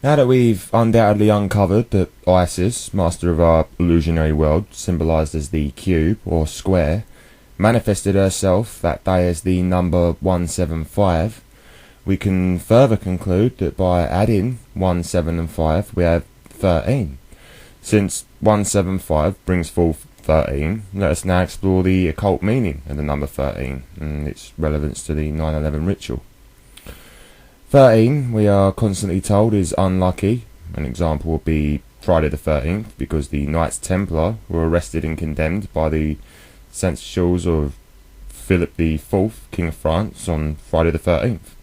Now that we've undoubtedly uncovered that Isis, master of our illusionary world, symbolised as the cube or square, manifested herself that day as the number 175, we can further conclude that by adding 1, 7 and 5 we have 13. Since 175 brings forth 13, let us now explore the occult meaning of the number 13 and its relevance to the 9/11 ritual. 13, we are constantly told, is unlucky. An example would be Friday the 13th, because the Knights Templar were arrested and condemned by the seneschals of Philip IV, King of France, on Friday the 13th.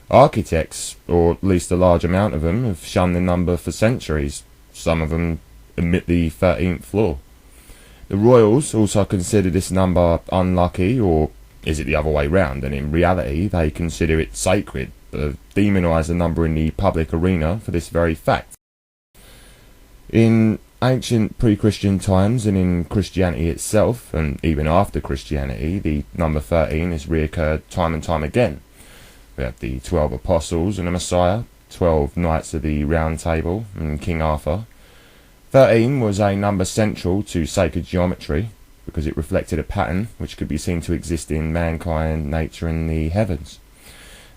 Architects, or at least a large amount of them, have shunned the number for centuries. Some of them omit the 13th floor. The royals also consider this number unlucky, or is it the other way round? And in reality, they consider it sacred, but have demonised the number in the public arena for this very fact. In ancient pre-Christian times and in Christianity itself, and even after Christianity, the number 13 has reoccurred time and time again. We have the 12 apostles and the Messiah, 12 knights of the Round Table and King Arthur. 13 was a number central to sacred geometry because it reflected a pattern which could be seen to exist in mankind, nature and the heavens.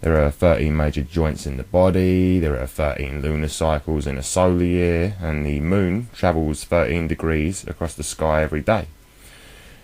There are 13 major joints in the body, there are 13 lunar cycles in a solar year, and the moon travels 13 degrees across the sky every day.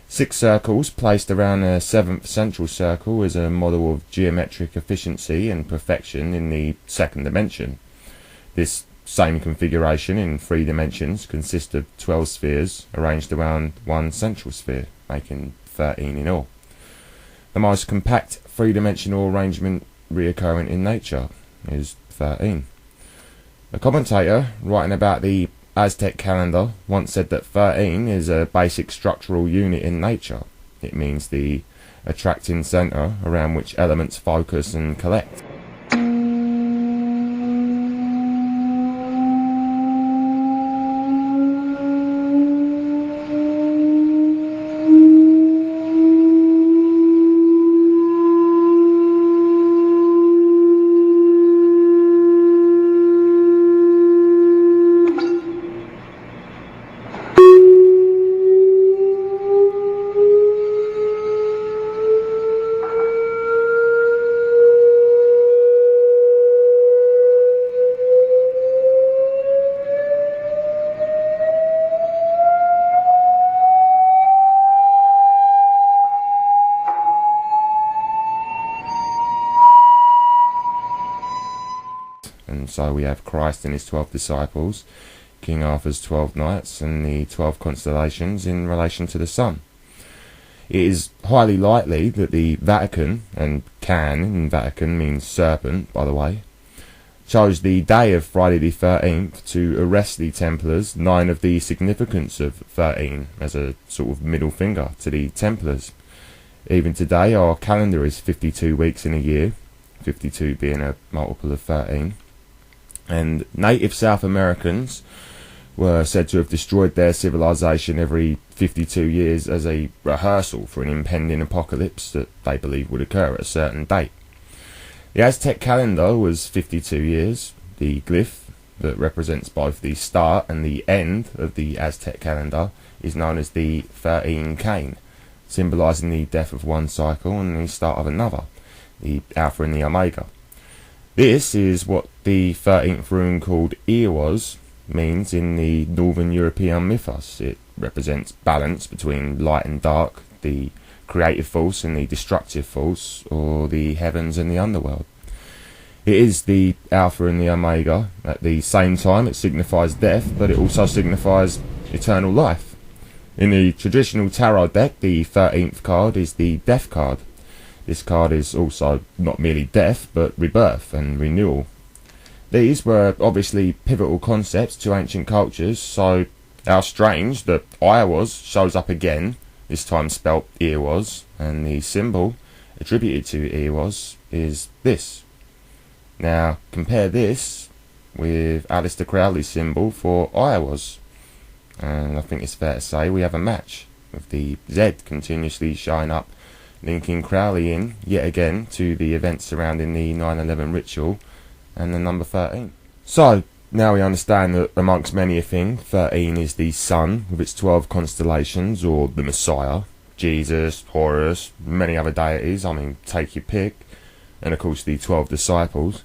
6 circles placed around a 7th central circle is a model of geometric efficiency and perfection in the second dimension. This same configuration in 3 dimensions consists of 12 spheres arranged around one central sphere, making 13 in all. The most compact 3-dimensional arrangement reoccurring in nature is 13. A commentator writing about the Aztec calendar once said that 13 is a basic structural unit in nature. It means the attracting centre around which elements focus and collect. And so we have Christ and his 12 disciples, King Arthur's 12 knights, and the 12 constellations in relation to the sun. It is highly likely that the Vatican, and can in Vatican means serpent, by the way, chose the day of Friday the 13th to arrest the Templars, 9 of the significance of 13 as a sort of middle finger to the Templars. Even today our calendar is 52 weeks in a year, 52 being a multiple of 13. And native South Americans were said to have destroyed their civilization every 52 years as a rehearsal for an impending apocalypse that they believed would occur at a certain date. The Aztec calendar was 52 years. The glyph that represents both the start and the end of the Aztec calendar is known as the 13 cane, symbolising the death of one cycle and the start of another, the Alpha and the Omega. This is what the 13th rune called Eos means in the Northern European mythos. It represents balance between light and dark, the creative force and the destructive force, or the heavens and the underworld. It is the Alpha and the Omega. At the same time it signifies death, but it also signifies eternal life. In the traditional tarot deck, the 13th card is the Death card. This card is also not merely death, but rebirth and renewal. These were obviously pivotal concepts to ancient cultures, so how strange that Iwas shows up again, this time spelt Ewas, and the symbol attributed to Ewas is this. Now compare this with Aleister Crowley's symbol for Iwas, and I think it's fair to say we have a match, with the Z continuously showing up, linking Crowley in, yet again, to the events surrounding the 9/11 ritual and the number 13. So, now we understand that amongst many a thing, 13 is the sun with its 12 constellations, or the Messiah, Jesus, Horus, many other deities, take your pick, and of course the 12 disciples.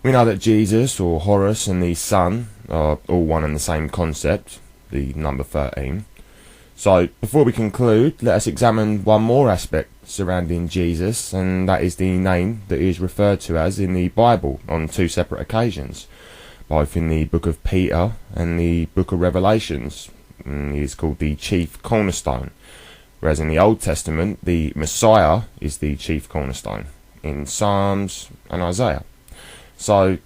We know that Jesus, or Horus, and the sun are all one and the same concept, the number 13. So, before we conclude, let us examine one more aspect surrounding Jesus, and that is the name that he is referred to as in the Bible on two separate occasions, both in the book of Peter and the book of Revelations. He is called the chief cornerstone, whereas in the Old Testament, the Messiah is the chief cornerstone, in Psalms and Isaiah. So,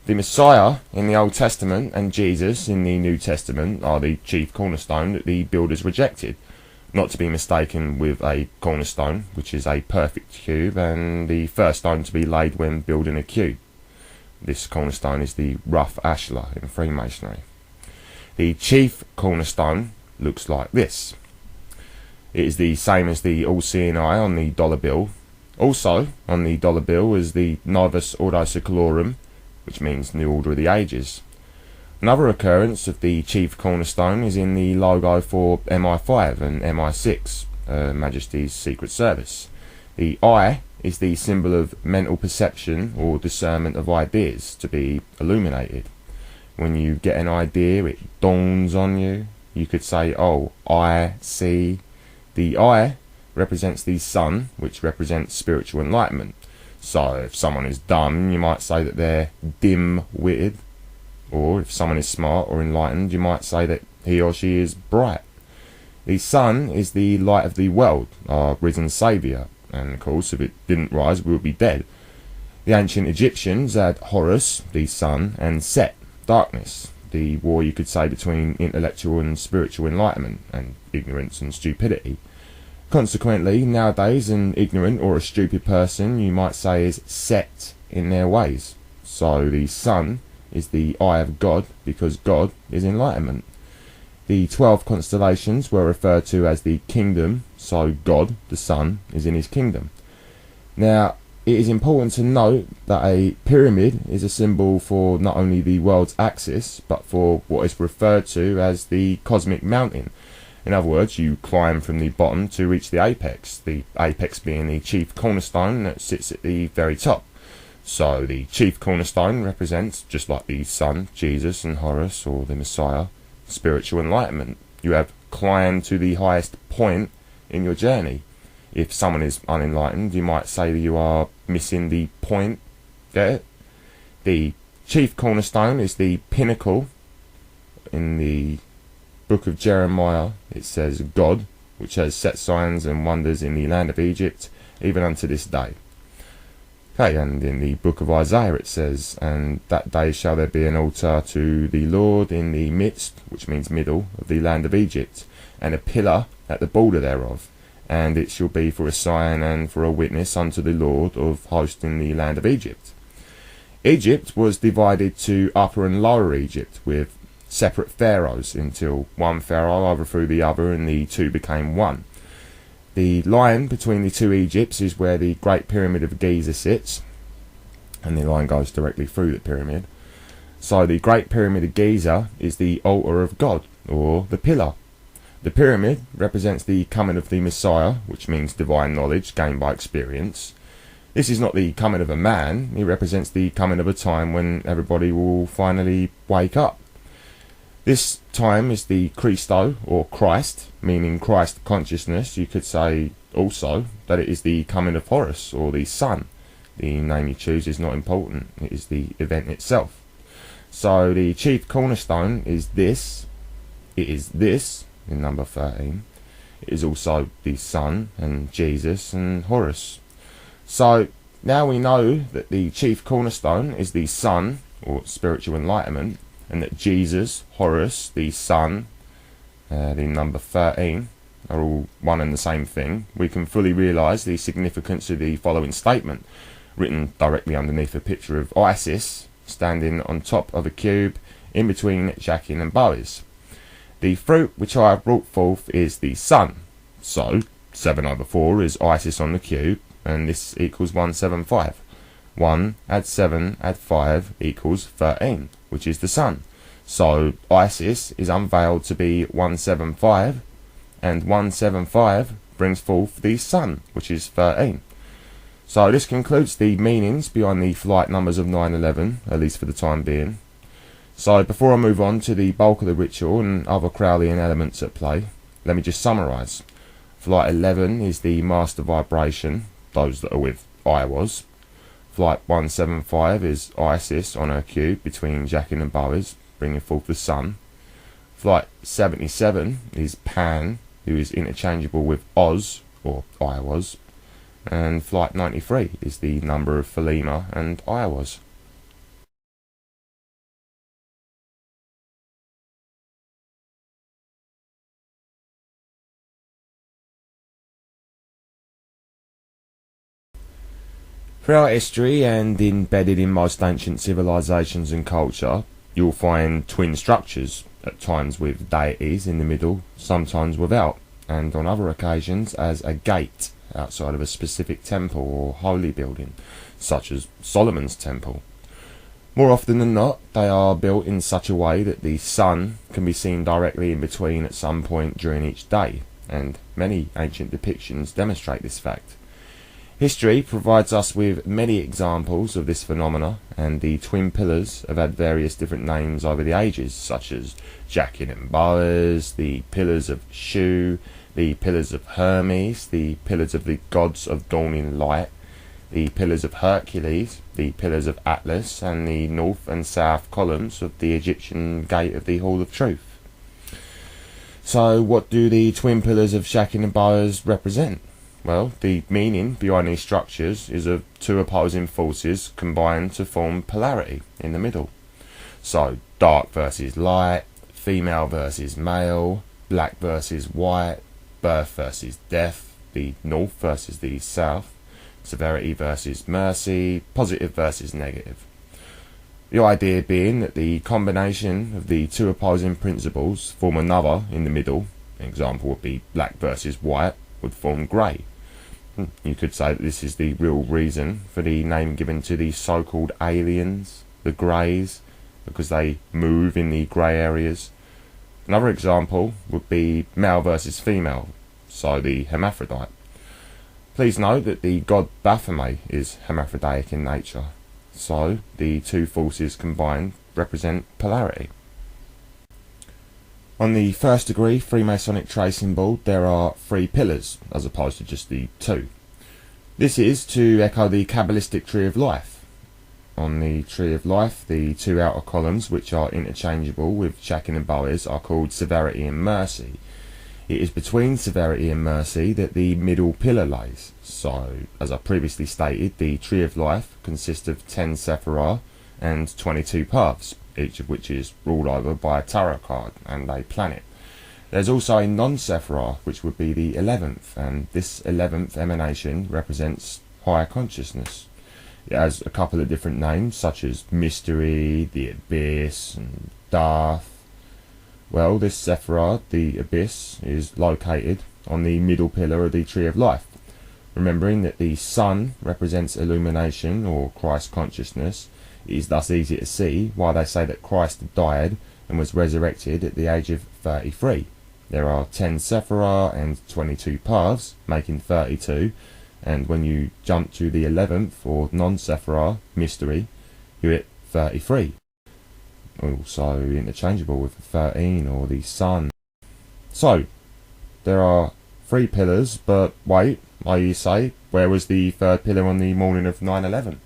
the Messiah in the Old Testament and Jesus in the New Testament are the chief cornerstone that the builders rejected, not to be mistaken with a cornerstone, which is a perfect cube, and the first stone to be laid when building a cube. This cornerstone is the rough ashlar in Freemasonry. The chief cornerstone looks like this. It is the same as the all-seeing eye on the dollar bill. Also on the dollar bill is the Novus Ordo Seclorum, which means New Order of the Ages. Another occurrence of the chief cornerstone is in the logo for MI5 and MI6, Her Majesty's Secret Service. The eye is the symbol of mental perception or discernment of ideas to be illuminated. When you get an idea, it dawns on you. You could say, oh, I see. The eye represents the sun, which represents spiritual enlightenment. So if someone is dumb, you might say that they're dim-witted. Or if someone is smart or enlightened, you might say that he or she is bright. The sun is the light of the world, our risen saviour. And of course, if it didn't rise, we would be dead. The ancient Egyptians had Horus, the sun, and Set, darkness. The war, you could say, between intellectual and spiritual enlightenment, and ignorance and stupidity. Consequently, nowadays, an ignorant or a stupid person, you might say, is set in their ways. So the sun is the eye of God, because God is enlightenment. The 12 constellations were referred to as the kingdom, so God, the sun, is in his kingdom. Now, it is important to note that a pyramid is a symbol for not only the world's axis, but for what is referred to as the cosmic mountain. In other words, you climb from the bottom to reach the apex being the chief cornerstone that sits at the very top. So the chief cornerstone represents, just like the sun, Jesus and Horus, or the Messiah, spiritual enlightenment. You have climbed to the highest point in your journey. If someone is unenlightened, you might say that you are missing the point. Get it? The chief cornerstone is the pinnacle. In the book of Jeremiah, it says God, which has set signs and wonders in the land of Egypt, even unto this day. Okay, and in the book of Isaiah it says, and that day shall there be an altar to the Lord in the midst, which means middle, of the land of Egypt, and a pillar at the border thereof, and it shall be for a sign and for a witness unto the Lord of hosts in the land of Egypt. Egypt was divided to Upper and Lower Egypt, with separate pharaohs, until one pharaoh overthrew the other and the two became one. The line between the two Egypts is where the Great Pyramid of Giza sits, and the line goes directly through the pyramid. So the Great Pyramid of Giza is the altar of God, or the pillar. The pyramid represents the coming of the Messiah, which means divine knowledge gained by experience. This is not the coming of a man, it represents the coming of a time when everybody will finally wake up. This time is the Christo, or Christ, meaning Christ consciousness. You could say also that it is the coming of Horus, or the sun. The name you choose is not important, it is the event itself. So the chief cornerstone is this. It is this, in number 13. It is also the sun, and Jesus, and Horus. So now we know that the chief cornerstone is the sun, or spiritual enlightenment, and that Jesus, Horus, the sun, the number 13, are all one and the same thing. We can fully realise the significance of the following statement, written directly underneath a picture of Isis, standing on top of a cube, in between Jachin and Boaz. The fruit which I have brought forth is the sun. So, 7/4 is Isis on the cube, and this equals 175. 1 add 7 add 5 equals 13, which is the sun. So Isis is unveiled to be 175, and 175 brings forth the sun, which is 13. So this concludes the meanings behind the flight numbers of 9/11, at least for the time being. So before I move on to the bulk of the ritual and other Crowleyan elements at play, let me just summarise. Flight 11 is the master vibration, those that are with I was. Flight 175 is Isis on her cube between Jachin and Boaz, bringing forth the sun. Flight 77 is Pan, who is interchangeable with Oz, or I was. And Flight 93 is the number of Philema and I was. Throughout history and embedded in most ancient civilizations and culture, you'll find twin structures, at times with deities in the middle, sometimes without, and on other occasions as a gate outside of a specific temple or holy building, such as Solomon's temple. More often than not, they are built in such a way that the sun can be seen directly in between at some point during each day, and many ancient depictions demonstrate this fact. History provides us with many examples of this phenomena, and the twin pillars have had various different names over the ages, such as Jachin and Boaz, the pillars of Shu, the pillars of Hermes, the pillars of the gods of dawning light, the pillars of Hercules, the pillars of Atlas, and the north and south columns of the Egyptian gate of the Hall of Truth. So what do the twin pillars of Jachin and Boaz represent? Well, the meaning behind these structures is of two opposing forces combined to form polarity in the middle. So, dark versus light, female versus male, black versus white, birth versus death, the north versus the south, severity versus mercy, positive versus negative. The idea being that the combination of the two opposing principles form another in the middle. An example would be black versus white would form grey. You could say that this is the real reason for the name given to the so-called aliens, the greys, because they move in the grey areas. Another example would be male versus female, so the hermaphrodite. Please note that the god Baphomet is hermaphroditic in nature, so the two forces combined represent polarity. On the first degree Freemasonic tracing board there are 3 pillars as opposed to just the 2. This is to echo the Kabbalistic Tree of Life. On the Tree of Life, the 2 outer columns, which are interchangeable with Jachin and Boaz, are called Severity and Mercy. It is between Severity and Mercy that the middle pillar lays. So, as I previously stated, the Tree of Life consists of 10 Sephirah and 22 paths, each of which is ruled over by a tarot card and a planet. There's also a non-Sephirah, which would be the 11th, and this 11th emanation represents higher consciousness. It has a couple of different names, such as Mystery, the Abyss, and Darth. Well, this Sephirah, the Abyss, is located on the middle pillar of the Tree of Life. Remembering that the sun represents illumination or Christ consciousness, it is thus easy to see why they say that Christ died and was resurrected at the age of 33. There are 10 Sephirah and 22 paths, making 32, and when you jump to the 11th, or non-Sephirah, Mystery, you hit 33. Also interchangeable with 13 or the sun. So, there are 3 pillars, but wait, you say, where was the 3rd pillar on the morning of 9/11?